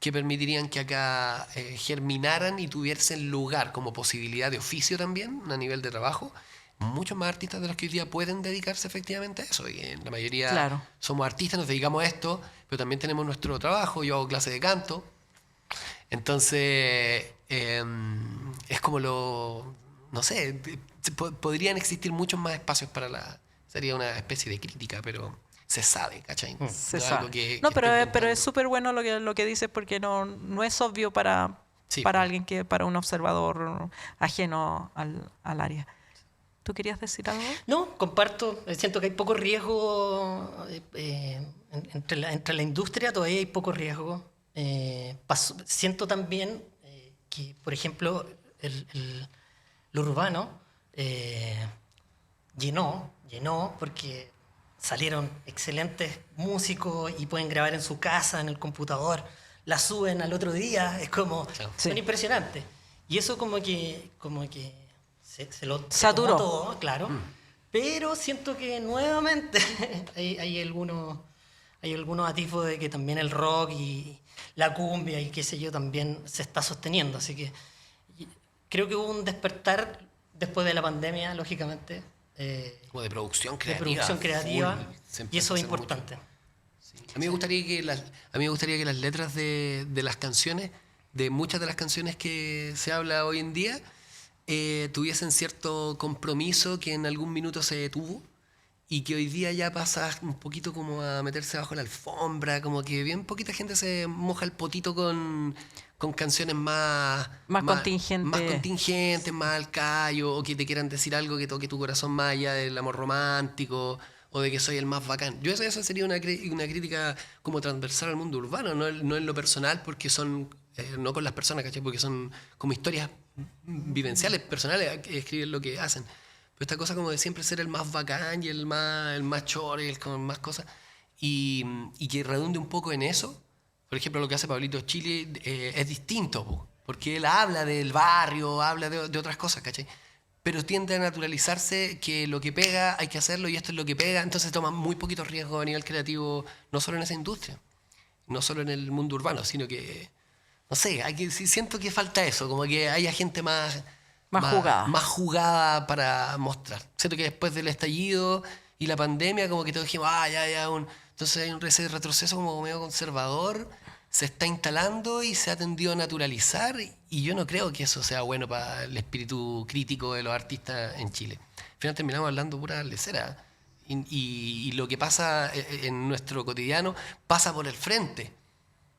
que permitirían que acá germinaran y tuviesen lugar como posibilidad de oficio también, a nivel de trabajo, muchos más artistas de los que hoy día pueden dedicarse efectivamente a eso. Y en la mayoría Claro. somos artistas, nos dedicamos a esto, pero también tenemos nuestro trabajo. Yo hago clases de canto. Entonces, es como no sé, podrían existir muchos más espacios para sería una especie de crítica, pero se sabe, ¿cachai? Se No es sabe. algo que No, esté pero es inventando. súper bueno lo que dices porque no es obvio para Sí. alguien para un observador ajeno al área. ¿Tú querías decir algo? No, comparto. Siento que hay poco riesgo entre la industria, todavía hay poco riesgo. Siento también que, por ejemplo, lo urbano llenó porque salieron excelentes músicos y pueden grabar en su casa, en el computador, la suben al otro día, es como, Claro. son Sí. impresionantes. Y eso como que se lo Saturó. tomó todo, claro. Pero siento que nuevamente hay algunos atisbos de que también el rock y la cumbia y qué sé yo también se está sosteniendo. Así que creo que hubo un despertar después de la pandemia, lógicamente, Como de producción de creativa. producción creativa, full. Se y eso es empieza a hacer mucho. importante. A mí me gustaría que las letras de las canciones, de muchas de las canciones que se habla hoy en día, tuviesen cierto compromiso que en algún minuto se detuvo y que hoy día ya pasa un poquito como a meterse bajo la alfombra, como que bien poquita gente se moja el potito con canciones más contingentes, más al callo, o que te quieran decir algo que toque tu corazón más allá del amor romántico, o de que soy el más bacán. Eso sería una crítica como transversal al mundo urbano, no en lo personal, porque son no con las personas, ¿cachai? Porque son como historias vivenciales, personales, que escriben lo que hacen. Pero esta cosa como de siempre ser el más bacán y el más chore, el con más cosas, y que redunde un poco en eso. Por ejemplo, lo que hace Pablito Chile es distinto, po, porque él habla del barrio, habla de otras cosas, ¿cachai? Pero tiende a naturalizarse que lo que pega hay que hacerlo y esto es lo que pega, entonces toma muy poquitos riesgos a nivel creativo, no solo en esa industria, no solo en el mundo urbano, sino que, no sé, siento que falta eso, como que haya gente más jugada. Más jugada para mostrar. Siento que después del estallido y la pandemia, como que todos dijimos, entonces hay ese retroceso como medio conservador, se está instalando y se ha tendido a naturalizar, y yo no creo que eso sea bueno para el espíritu crítico de los artistas en Chile. Al final terminamos hablando pura lecera, y lo que pasa en nuestro cotidiano pasa por el frente.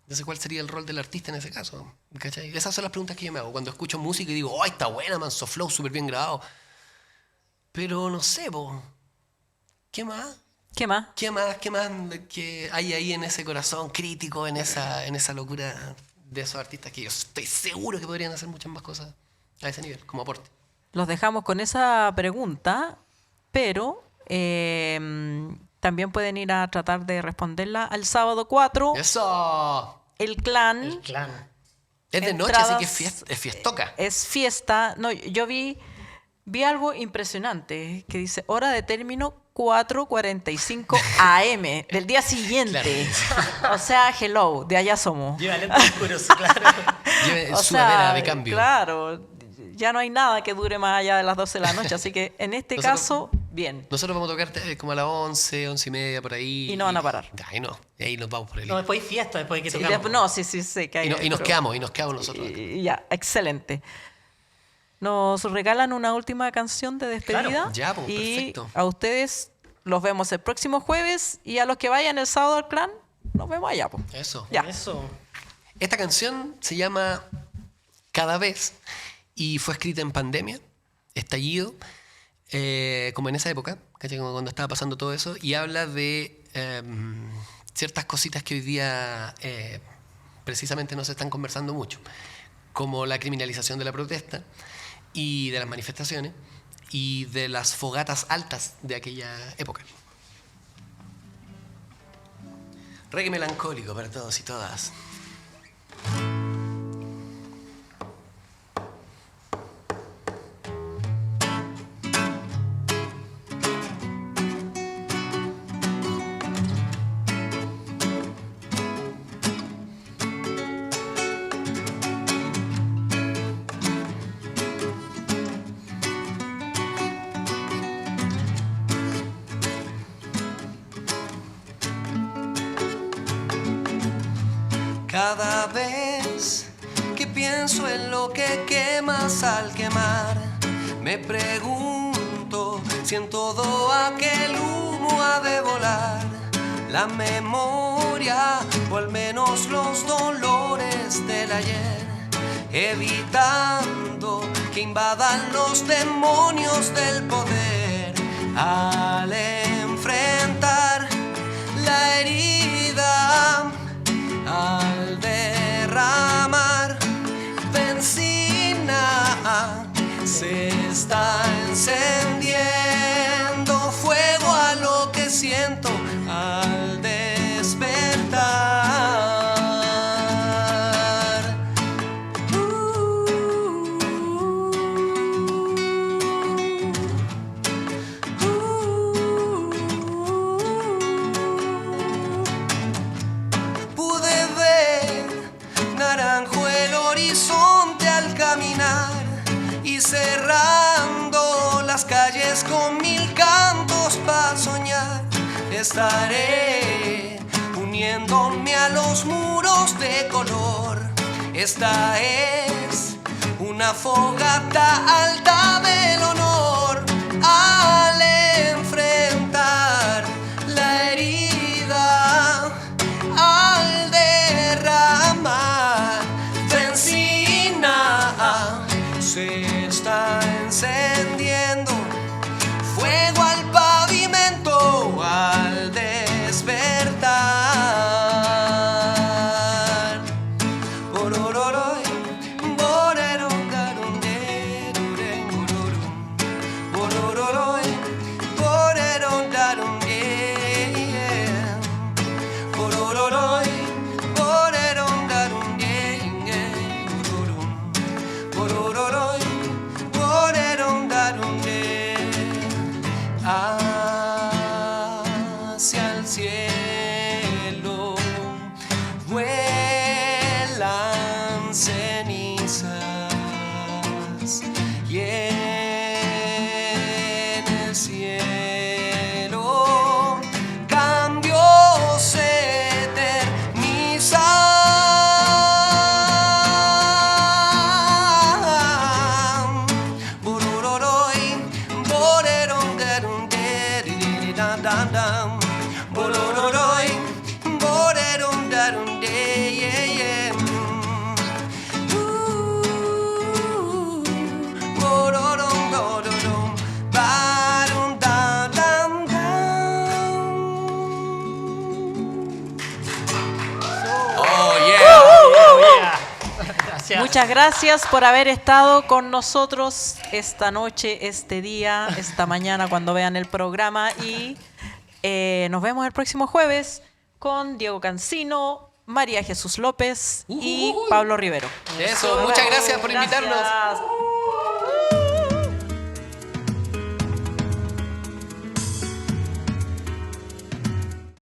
Entonces, ¿cuál sería el rol del artista en ese caso? ¿Cachai? Esas son las preguntas que yo me hago cuando escucho música y digo, ¡ay, está buena, manso flow, súper bien grabado! Pero no sé, ¿qué más? ¿Qué más? ¿Qué más que hay ahí en ese corazón crítico, en esa locura de esos artistas que yo estoy seguro que podrían hacer muchas más cosas a ese nivel, como aporte? Los dejamos con esa pregunta, pero también pueden ir a tratar de responderla al sábado 4. ¡Eso! El Clan. El Clan. Es de noche, Entradas, así que es fiestoca. Es fiesta. No, yo vi algo impresionante que dice hora de término 4:45 AM del día siguiente. O sea, hello, de allá somos. Lleva lentes oscuros, claro. Lleve O sudadera sea, de cambio. claro, ya no hay nada que dure más allá de las 12 de la noche, así que en este Nosotros- caso, bien. Nosotros vamos a tocar como a las 11, 11:30, por ahí. Y no van a parar. Ahí no, y ahí nos vamos por el No, después hay fiesta, después hay que Sí, tocar. no, sí, que hay, y nos pero- quedamos nosotros. y ya, excelente. Nos regalan una última canción de despedida. Claro. Ya, pues, y perfecto. a ustedes los vemos el próximo jueves, y a los que vayan el sábado al Clan, nos vemos allá. Pues. Eso. Ya. Eso. Esta canción se llama Cada vez y fue escrita en pandemia, estallido, como en esa época, ¿cachai? Como cuando estaba pasando todo eso, y habla de ciertas cositas que hoy día precisamente no se están conversando mucho, como la criminalización de la protesta y de las manifestaciones y de las fogatas altas de aquella época. Reggae melancólico para todos y todas. Cada vez que pienso en lo que quemas al quemar, me pregunto si en todo aquel humo ha de volar la memoria o al menos los dolores del ayer, evitando que invadan los demonios del poder al enfrentar la herida. Al derramar benzina se está encendiendo fuego a lo que siento al despertar. Pude ver naranjo el horizonte al caminar y cerrando las calles con mil cantos para soñar. Estaré uniéndome a los muros de color. Esta es una fogata alta del honor al enfrentar la herida, al derramar benzina se está encendiendo fuego al pavimento al despertar. Ororororo. y en el cielo cambios se eternizan. Borororoy, borerunderunderididandandam. Borororoy, borerunderunde, yeah, yeah. Bororom, bororom, barum, dam, dam, dam. Oh, yeah. Gracias. Muchas gracias por haber estado con nosotros esta noche, este día, esta mañana cuando vean el programa y nos vemos el próximo jueves con Diego Cancino, María Jesús López y Pablo Rivero. Eso, muchas gracias por invitarnos. Gracias.